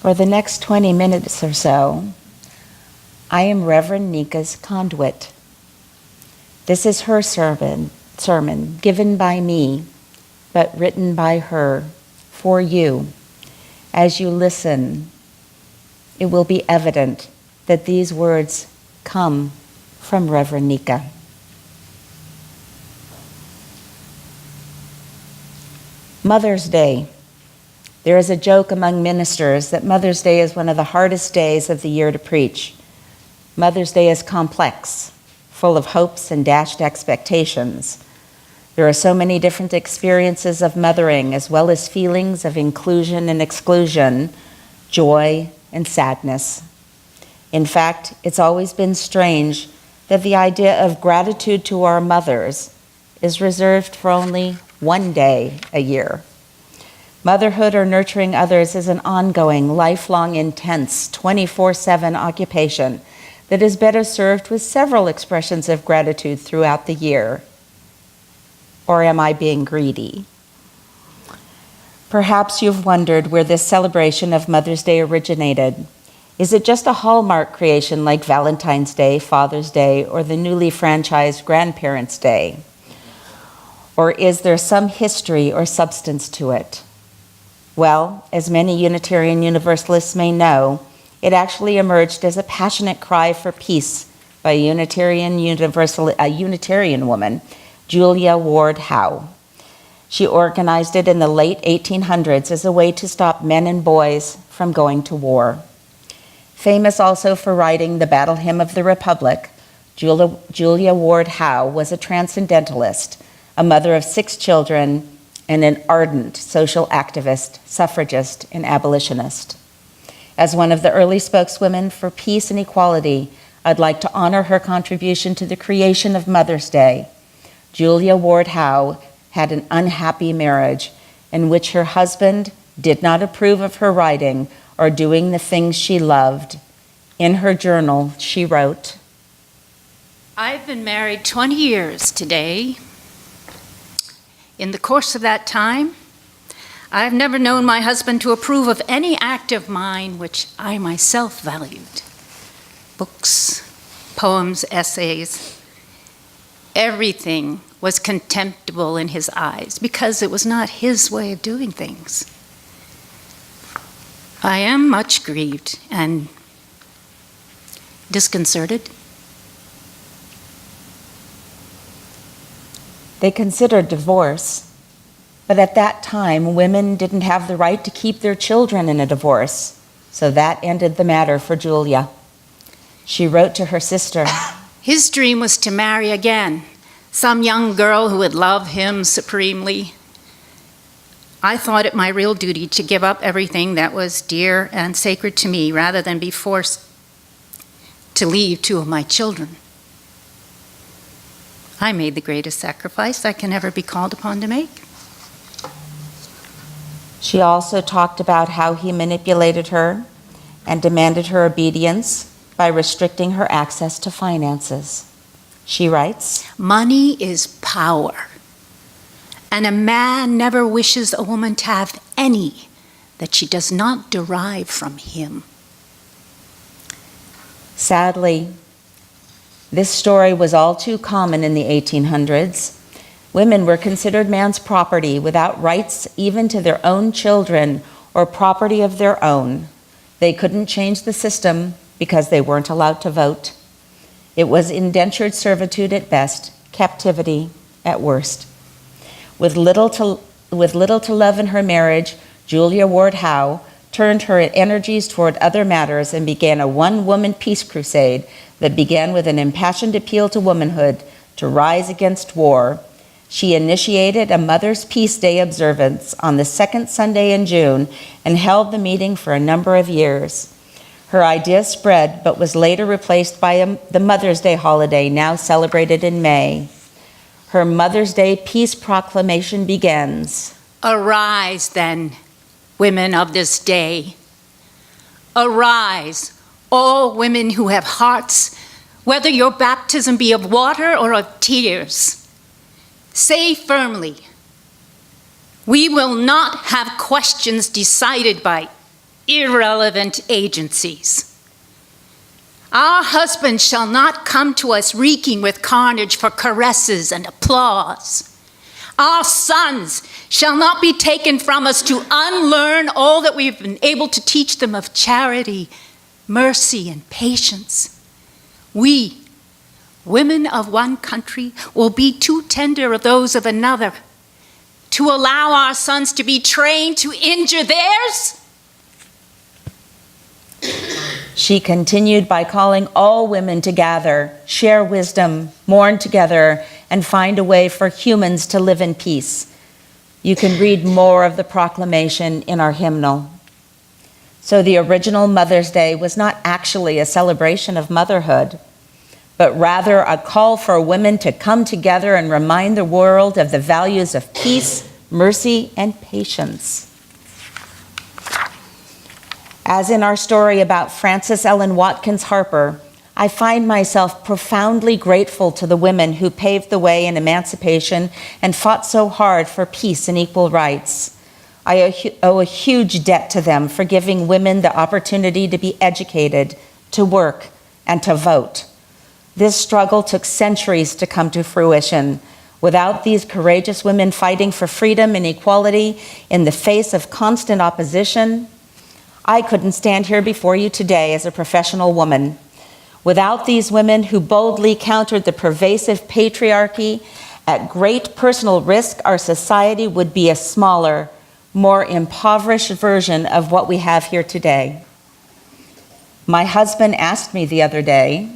For the next 20 minutes or so, I am Reverend Nika's conduit. This is her sermon given by me, but written by her for you. As you listen, it will be evident that these words come from Reverend Nika. Mother's Day. There is a joke among ministers that Mother's Day is one of the hardest days of the year to preach. Mother's Day is complex, full of hopes and dashed expectations. There are so many different experiences of mothering, as well as feelings of inclusion and exclusion, joy and sadness. In fact, it's always been strange that the idea of gratitude to our mothers is reserved for only one day a year. Motherhood or nurturing others is an ongoing, lifelong, intense, 24/7 occupation that is better served with several expressions of gratitude throughout the year. Or am I being greedy? Perhaps you've wondered where this celebration of Mother's Day originated. Is it just a Hallmark creation like Valentine's Day, Father's Day, or the newly franchised Grandparents' Day? Or is there some history or substance to it? Well, as many Unitarian Universalists may know, it actually emerged as a passionate cry for peace by a Unitarian woman, Julia Ward Howe. She organized it in the late 1800s as a way to stop men and boys from going to war. Famous also for writing the Battle Hymn of the Republic, Julia Ward Howe was a transcendentalist, a mother of 6 children, and an ardent social activist, suffragist, and abolitionist. As one of the early spokeswomen for peace and equality, I'd like to honor her contribution to the creation of Mother's Day. Julia Ward Howe had an unhappy marriage in which her husband did not approve of her writing or doing the things she loved. In her journal, she wrote, "I've been married 20 years today. In the course of that time, I've never known my husband to approve of any act of mine which I myself valued. Books, poems, essays, everything was contemptible in his eyes because it was not his way of doing things. I am much grieved and disconcerted." They considered divorce, but at that time, women didn't have the right to keep their children in a divorce, so that ended the matter for Julia. She wrote to her sister, "His dream was to marry again, some young girl who would love him supremely. I thought it my real duty to give up everything that was dear and sacred to me rather than be forced to leave 2 of my children. I made the greatest sacrifice I can ever be called upon to make." She also talked about how he manipulated her and demanded her obedience by restricting her access to finances. She writes, "Money is power, and a man never wishes a woman to have any that she does not derive from him." Sadly, this story was all too common in the 1800s. Women were considered man's property without rights even to their own children or property of their own. They couldn't change the system because they weren't allowed to vote. It was indentured servitude at best, captivity at worst. With little to love in her marriage, Julia Ward Howe turned her energies toward other matters and began a one-woman peace crusade that began with an impassioned appeal to womanhood to rise against war. She initiated a Mother's Peace Day observance on the 2nd Sunday in June and held the meeting for a number of years. Her idea spread, but was later replaced by the Mother's Day holiday, now celebrated in May. Her Mother's Day peace proclamation begins. "Arise then, women of this day. Arise, all women who have hearts, whether your baptism be of water or of tears. Say firmly, we will not have questions decided by irrelevant agencies. Our husbands shall not come to us reeking with carnage for caresses and applause. Our sons shall not be taken from us to unlearn all that we've been able to teach them of charity, mercy, and patience. We, women of one country, will be too tender of those of another to allow our sons to be trained to injure theirs. She continued by calling all women to gather, share wisdom, mourn together, and find a way for humans to live in peace. You can read more of the proclamation in our hymnal. So the original Mother's Day was not actually a celebration of motherhood, but rather a call for women to come together and remind the world of the values of peace, mercy, and patience. As in our story about Frances Ellen Watkins Harper, I find myself profoundly grateful to the women who paved the way in emancipation and fought so hard for peace and equal rights. I owe a huge debt to them for giving women the opportunity to be educated, to work, and to vote. This struggle took centuries to come to fruition. Without these courageous women fighting for freedom and equality in the face of constant opposition, I couldn't stand here before you today as a professional woman. Without these women who boldly countered the pervasive patriarchy at great personal risk, our society would be a smaller, more impoverished version of what we have here today. My husband asked me the other day,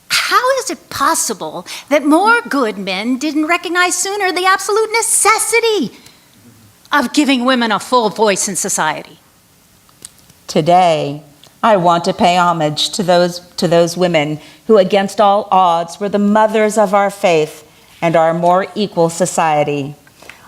how is it possible that more good men didn't recognize sooner the absolute necessity of giving women a full voice in society? Today, I want to pay homage to those women who, against all odds, were the mothers of our faith and our more equal society.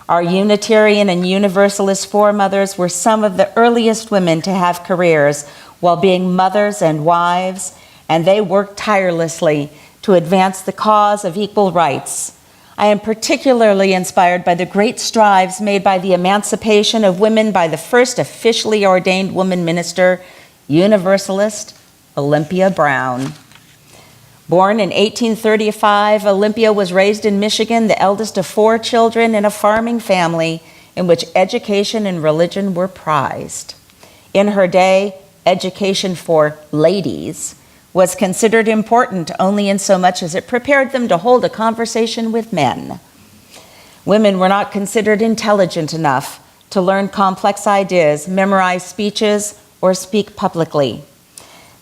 Our Unitarian and Universalist foremothers were some of the earliest women to have careers while being mothers and wives, and they worked tirelessly to advance the cause of equal rights. I am particularly inspired by the great strides made by the emancipation of women by the first officially ordained woman minister, Universalist Olympia Brown. Born in 1835, Olympia was raised in Michigan, the eldest of 4 children in a farming family in which education and religion were prized. In her day, education for ladies was considered important only in so much as it prepared them to hold a conversation with men. Women were not considered intelligent enough to learn complex ideas, memorize speeches, or speak publicly.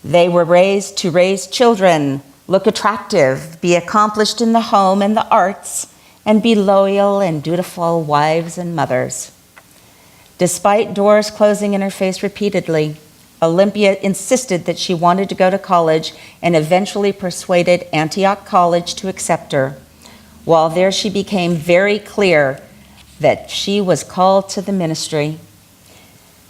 They were raised to raise children, look attractive, be accomplished in the home and the arts, and be loyal and dutiful wives and mothers. Despite doors closing in her face repeatedly, Olympia insisted that she wanted to go to college and eventually persuaded Antioch College to accept her. While there, she became very clear that she was called to the ministry.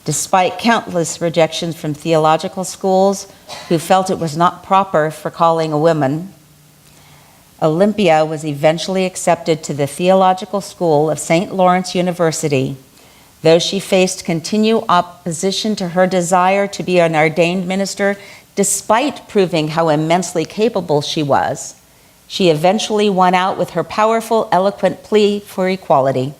Despite countless rejections from theological schools who felt it was not proper for calling a woman, Olympia was eventually accepted to the Theological School of St. Lawrence University. Though she faced continued opposition to her desire to be an ordained minister, despite proving how immensely capable she was, she eventually won out with her powerful, eloquent plea for equality.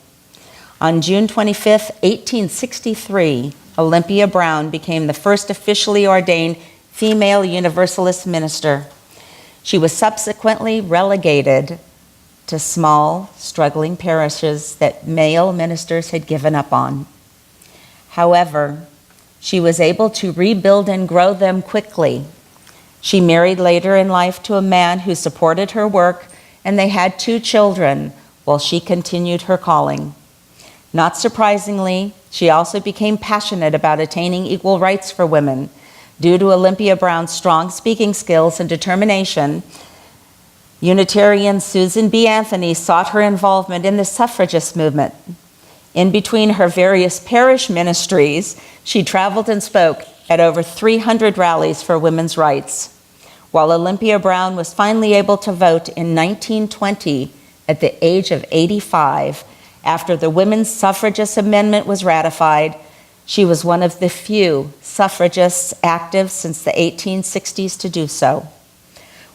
On June 25, 1863, Olympia Brown became the first officially ordained female Universalist minister. She was subsequently relegated to small, struggling parishes that male ministers had given up on. However, she was able to rebuild and grow them quickly. She married later in life to a man who supported her work, and they had 2 children while she continued her calling. Not surprisingly, she also became passionate about attaining equal rights for women. Due to Olympia Brown's strong speaking skills and determination, Unitarian Susan B. Anthony sought her involvement in the suffragist movement. In between her various parish ministries, she traveled and spoke at over 300 rallies for women's rights. While Olympia Brown was finally able to vote in 1920 at the age of 85, after the Women's Suffragist Amendment was ratified, She was one of the few suffragists active since the 1860s to do so.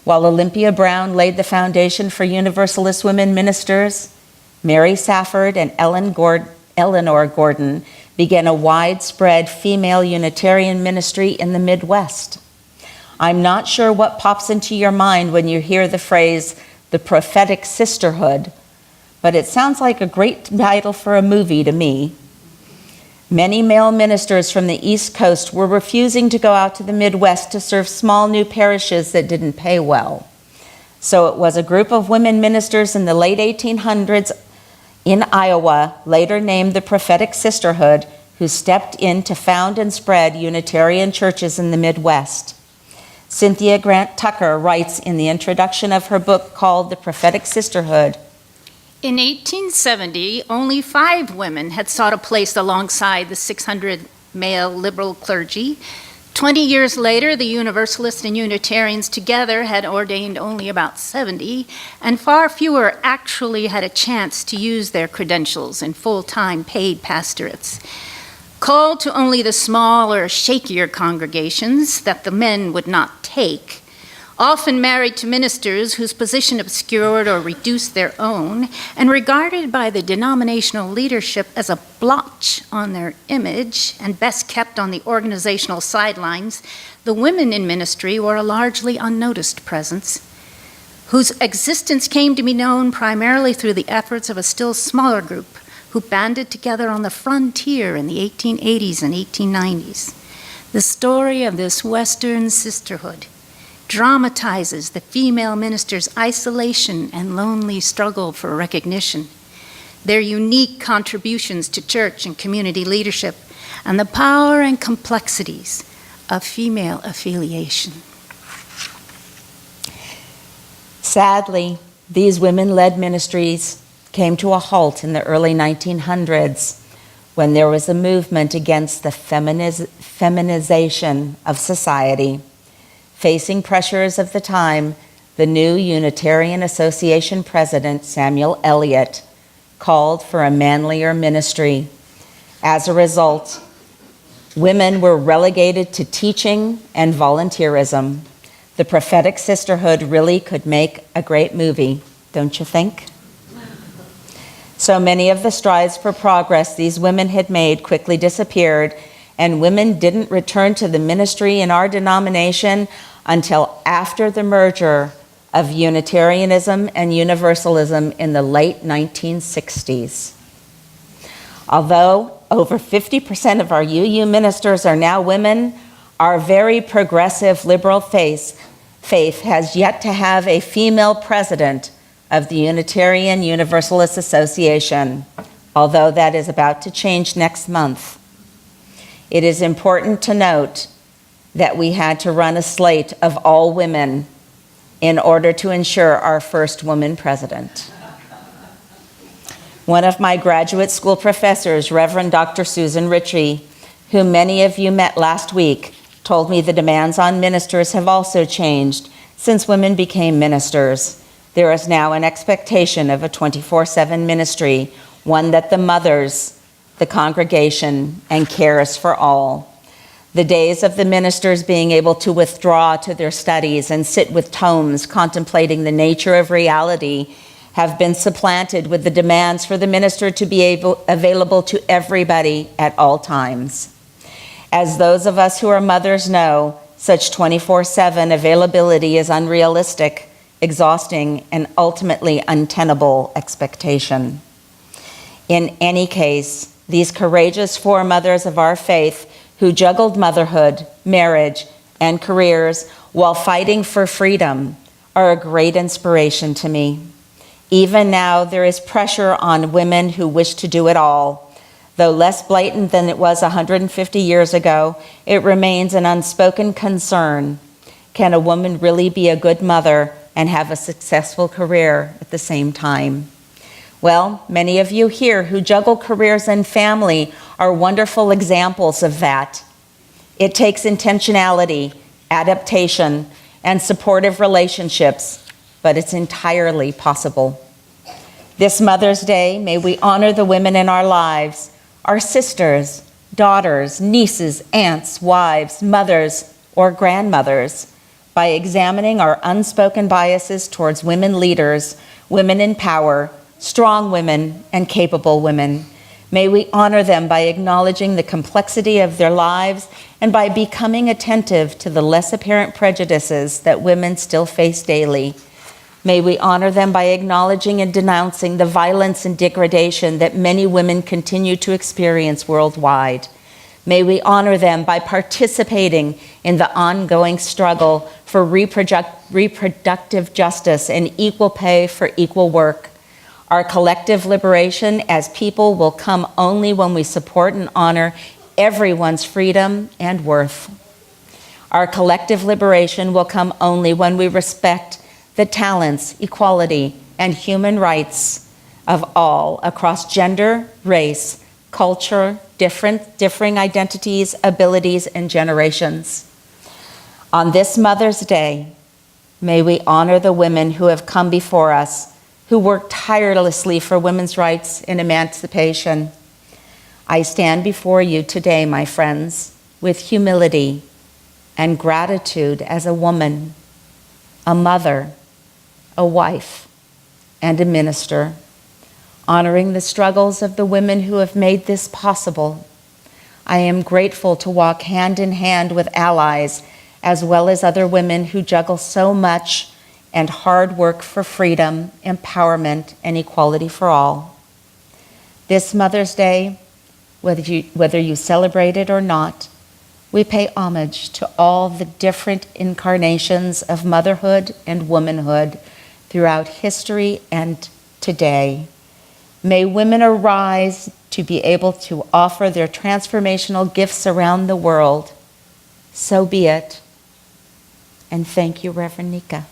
While Olympia Brown laid the foundation for Universalist women ministers, Mary Safford and Eleanor Gordon began a widespread female Unitarian ministry in the Midwest. I'm not sure what pops into your mind when you hear the phrase, the prophetic sisterhood, but it sounds like a great title for a movie to me. Many male ministers from the East Coast were refusing to go out to the Midwest to serve small new parishes that didn't pay well. So it was a group of women ministers in the late 1800s in Iowa, later named the Prophetic Sisterhood, who stepped in to found and spread Unitarian churches in the Midwest. Cynthia Grant Tucker writes in the introduction of her book called The Prophetic Sisterhood, in 1870, only 5 women had sought a place alongside the 600 male liberal clergy. 20 years later, the Universalists and Unitarians together had ordained only about 70, and far fewer actually had a chance to use their credentials in full-time paid pastorates. Called to only the smaller, shakier congregations that the men would not take, often married to ministers whose position obscured or reduced their own, and regarded by the denominational leadership as a blotch on their image and best kept on the organizational sidelines, the women in ministry were a largely unnoticed presence, whose existence came to be known primarily through the efforts of a still smaller group who banded together on the frontier in the 1880s and 1890s. The story of this Western sisterhood dramatizes the female minister's isolation and lonely struggle for recognition, their unique contributions to church and community leadership, and the power and complexities of female affiliation. Sadly, these women-led ministries came to a halt in the early 1900s when there was a movement against the feminization of society. Facing pressures of the time, the new Unitarian Association president, Samuel Eliot, called for a manlier ministry. As a result, women were relegated to teaching and volunteerism. The Prophetic Sisterhood really could make a great movie, don't you think? So many of the strides for progress these women had made quickly disappeared, and women didn't return to the ministry in our denomination until after the merger of Unitarianism and Universalism in the late 1960s. Although over 50% of our UU ministers are now women, our very progressive liberal faith has yet to have a female president of the Unitarian Universalist Association, although that is about to change next month. It is important to note that we had to run a slate of all women in order to ensure our first woman president. One of my graduate school professors, Reverend Dr. Susan Ritchie, whom many of you met last week, told me the demands on ministers have also changed since women became ministers. There is now an expectation of a 24/7 ministry, one that the mothers, the congregation, and cares for all. The days of the ministers being able to withdraw to their studies and sit with tomes contemplating the nature of reality have been supplanted with the demands for the minister to be available to everybody at all times. As those of us who are mothers know, such 24/7 availability is unrealistic, exhausting, and ultimately untenable expectation. In any case, these courageous foremothers of our faith who juggled motherhood, marriage, and careers while fighting for freedom are a great inspiration to me. Even now, there is pressure on women who wish to do it all. Though less blatant than it was 150 years ago, it remains an unspoken concern. Can a woman really be a good mother and have a successful career at the same time? Well, many of you here who juggle careers and family are wonderful examples of that. It takes intentionality, adaptation, and supportive relationships, but it's entirely possible. This Mother's Day, may we honor the women in our lives, our sisters, daughters, nieces, aunts, wives, mothers, or grandmothers by examining our unspoken biases towards women leaders, women in power, strong women, and capable women. May we honor them by acknowledging the complexity of their lives and by becoming attentive to the less apparent prejudices that women still face daily. May we honor them by acknowledging and denouncing the violence and degradation that many women continue to experience worldwide. May we honor them by participating in the ongoing struggle for reproductive justice and equal pay for equal work. Our collective liberation as people will come only when we support and honor everyone's freedom and worth. Our collective liberation will come only when we respect the talents, equality, and human rights of all across gender, race, culture, differing identities, abilities, and generations. On this Mother's Day, may we honor the women who have come before us, who worked tirelessly for women's rights and emancipation. I stand before you today, my friends, with humility and gratitude as a woman, a mother, a wife, and a minister, honoring the struggles of the women who have made this possible. I am grateful to walk hand in hand with allies, as well as other women who juggle so much and hard work for freedom, empowerment, and equality for all. This Mother's Day, whether you celebrate it or not, we pay homage to all the different incarnations of motherhood and womanhood throughout history and today. May women arise to be able to offer their transformational gifts around the world. So be it. And thank you, Reverend Nika.